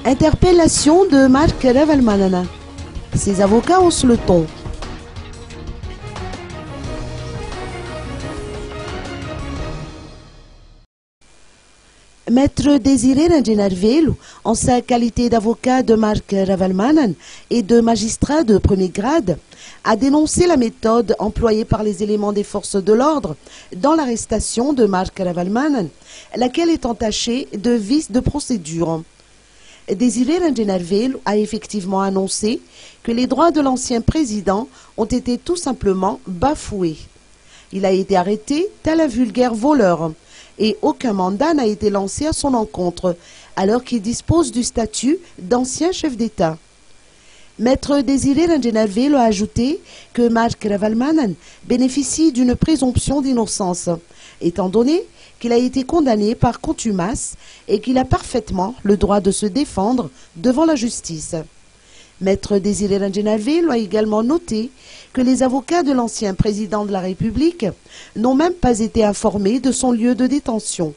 Interpellation de Mark Ravalmanan. Ses avocats haussent le ton. Maître Désiré Rangenarvelu, en sa qualité d'avocat de Mark Ravalmanan et de magistrat de premier grade, a dénoncé la méthode employée par les éléments des forces de l'ordre dans l'arrestation de Mark Ravalmanan, laquelle est entachée de vices de procédure. Désiré Rangenarvelu a effectivement annoncé que les droits de l'ancien président ont été tout simplement bafoués. Il a été arrêté tel un vulgaire voleur et aucun mandat n'a été lancé à son encontre alors qu'il dispose du statut d'ancien chef d'État. Maître Désiré Rangenarvelu a ajouté que Mark Ravalmanan bénéficie d'une présomption d'innocence, étant donné qu'il a été condamné par contumace et qu'il a parfaitement le droit de se défendre devant la justice. Maître Désiré Rangenarvelu a également noté que les avocats de l'ancien président de la République n'ont même pas été informés de son lieu de détention.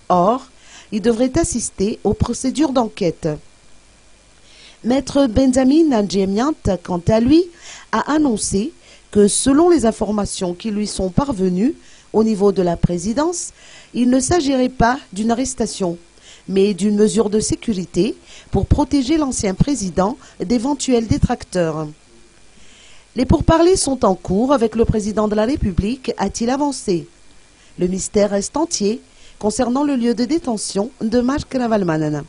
Or, ils devraient assister aux procédures d'enquête. Maître Benjamin Ndjemiant, quant à lui, a annoncé que selon les informations qui lui sont parvenues au niveau de la présidence, il ne s'agirait pas d'une arrestation, mais d'une mesure de sécurité pour protéger l'ancien président d'éventuels détracteurs. Les pourparlers sont en cours avec le président de la République, a-t-il avancé. Le mystère reste entier concernant le lieu de détention de Mark Ravalmanan.